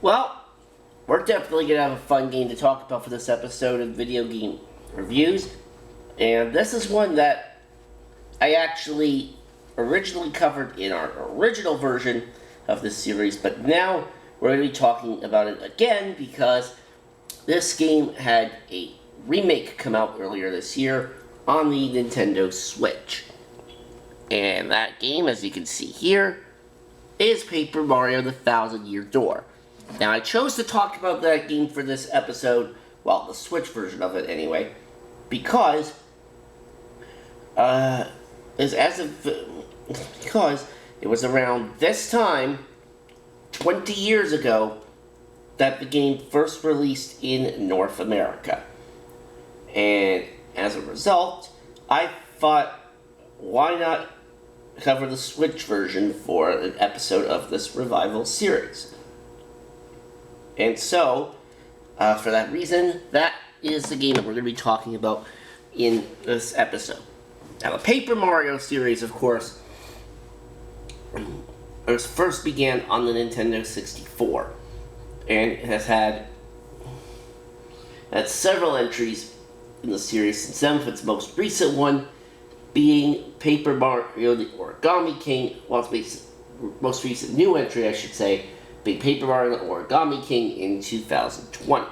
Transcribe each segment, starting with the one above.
Well, we're definitely going to have a fun game to talk about for this episode of Video Game Reviews. And this is one that I actually originally covered in our original version of this series, but now we're going to be talking about it again because this game had a remake come out earlier this year on the Nintendo Switch. And that game, as you can see here, is Paper Mario: The Thousand Year Door. Now, I chose to talk about that game for this episode, well, the Switch version of it anyway, because because it was around this time, 20 years ago, that the game first released in North America. And as a result, I thought, why not cover the Switch version for an episode of this revival series? And so, for that reason, that is the game that we're going to be talking about in this episode. Now, the Paper Mario series, of course, first began on the Nintendo 64. And it has had several entries in the series, and some of its most recent one being Paper Mario: The Origami King, well, its most recent new entry, I should say, being Paper Mario: The Origami King in 2020.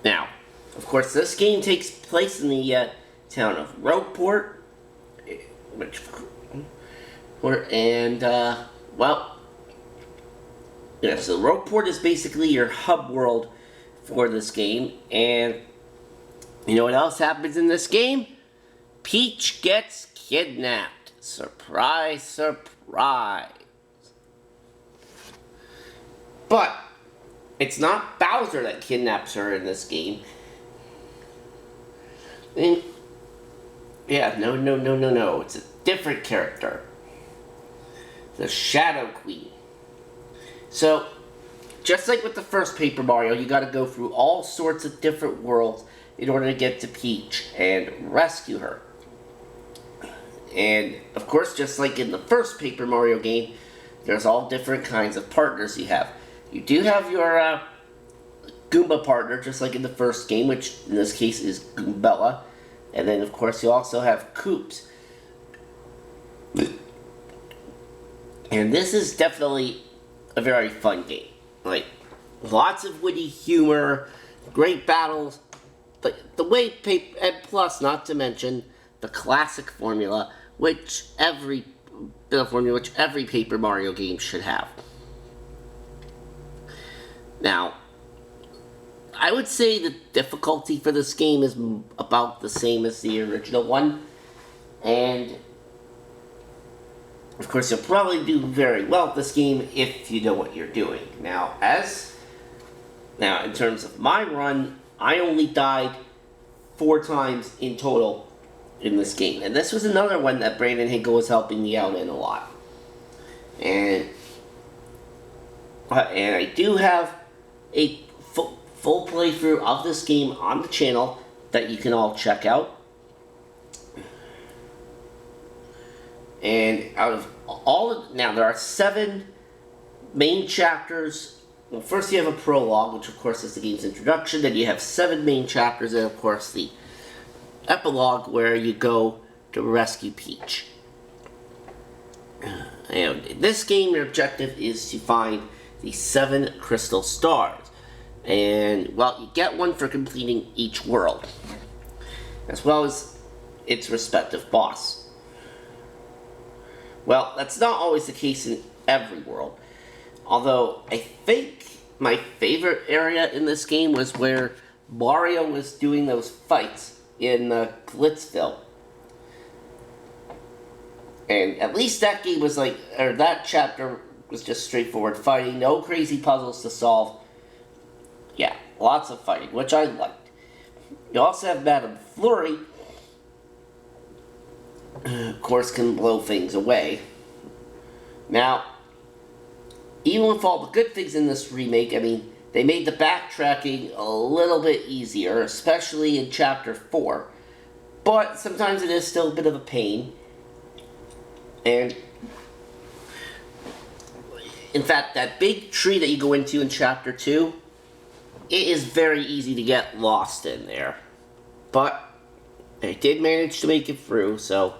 Now, of course, this game takes place in the town of Rogueport, so Rogueport is basically your hub world for this game, and you know what else happens in this game? Peach gets kidnapped. Surprise, surprise. But it's not Bowser that kidnaps her in this game. No. It's a different character. The Shadow Queen. So, just like with the first Paper Mario, you gotta go through all sorts of different worlds in order to get to Peach and rescue her. And, of course, just like in the first Paper Mario game, there's all different kinds of partners you have. You do have your Goomba partner, just like in the first game, which in this case is Goombella. And then, of course, you also have Koops. And this is definitely a very fun game. Like, lots of witty humor, great battles, but the way and plus, not to mention, the classic formula, which every Paper Mario game should have. Now, I would say the difficulty for this game is about the same as the original one, and of course you'll probably do very well at this game if you know what you're doing. Now, in terms of my run, I only died 4 times in total in this game, and this was another one that Brandon Hinkle was helping me out in a lot. And I do have a full playthrough of this game on the channel that you can all check out. And now there are 7 main chapters. Well, first you have a prologue, which of course is the game's introduction. Then you have 7 main chapters, and of course the epilogue where you go to rescue Peach. And in this game, your objective is to find the 7 crystal stars. And, well, you get one for completing each world, as well as its respective boss. Well, that's not always the case in every world. Although, I think my favorite area in this game was where Mario was doing those fights in Glitzville. And at least that game was that chapter was just straightforward fighting, no crazy puzzles to solve. Yeah, lots of fighting, which I liked. You also have Madame Flurry, of course, can blow things away. Now, even with all the good things in this remake, I mean, they made the backtracking a little bit easier, especially in Chapter 4. But sometimes it is still a bit of a pain. And In fact, that big tree that you go into in Chapter 2, it is very easy to get lost in there. But I did manage to make it through, so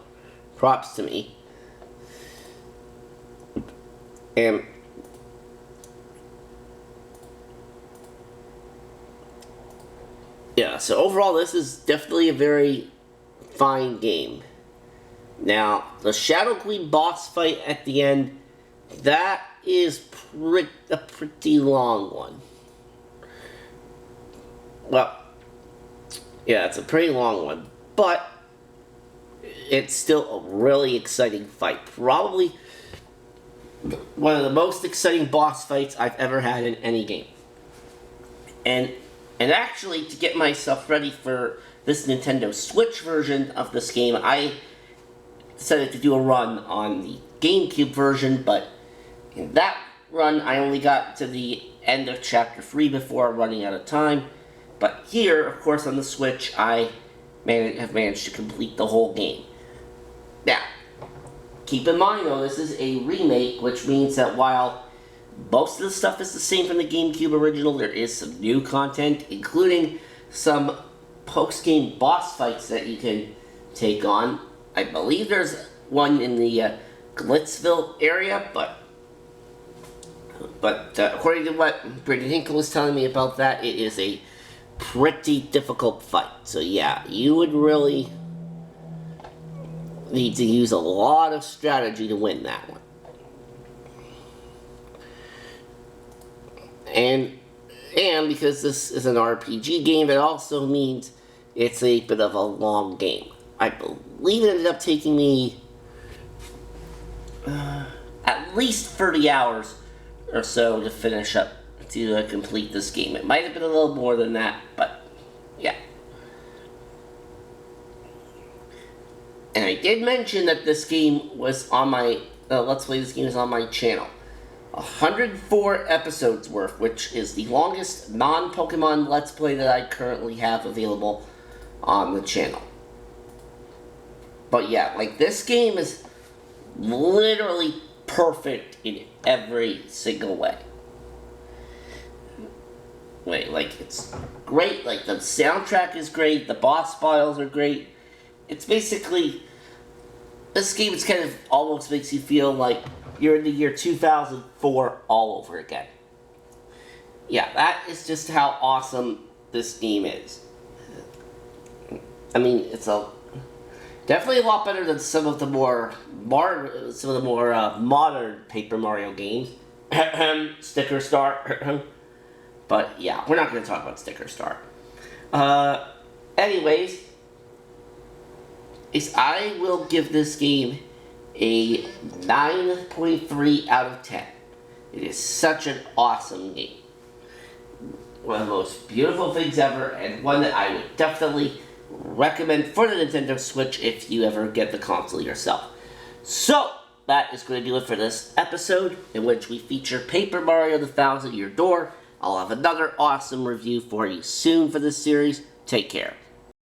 props to me. And yeah, so overall this is definitely a very fine game. Now, the Shadow Queen boss fight at the end, that is a pretty long one. Well, yeah, it's a pretty long one, but it's still a really exciting fight. Probably one of the most exciting boss fights I've ever had in any game. And actually, to get myself ready for this Nintendo Switch version of this game, I decided to do a run on the GameCube version, but in that run, I only got to the end of Chapter 3 before running out of time. But here, of course, on the Switch, I have managed to complete the whole game. Now, keep in mind, though, this is a remake, which means that while most of the stuff is the same from the GameCube original, there is some new content, including some post-game boss fights that you can take on. I believe there's one in the Glitzville area, but according to what Brittany Hinkle was telling me about that, it is a pretty difficult fight. So yeah, you would really need to use a lot of strategy to win that one. And because this is an RPG game, it also means it's a bit of a long game. I believe it ended up taking me at least 30 hours or so to finish up, to complete this game. It might have been a little more than that, but yeah. And I did mention that this game was on my, Let's Play this game is on my channel. 104 episodes worth, which is the longest non-Pokemon Let's Play that I currently have available on the channel. But yeah, like, this game is literally perfect in every single way. Like, it's great, like, the soundtrack is great, the boss battles are great. It's basically, this game is kind of almost makes you feel like you're in the year 2004 all over again. Yeah, that is just how awesome this game is. I mean, it's definitely a lot better than some of the more modern Paper Mario games. Sticker Star. But yeah, we're not going to talk about Sticker Star. Anyways, I will give this game a 9.3 out of 10. It is such an awesome game. One of the most beautiful things ever, and one that I would definitely recommend for the Nintendo Switch if you ever get the console yourself. So, that is going to do it for this episode, in which we feature Paper Mario The Thousand Year Door. I'll have another awesome review for you soon for this series. Take care.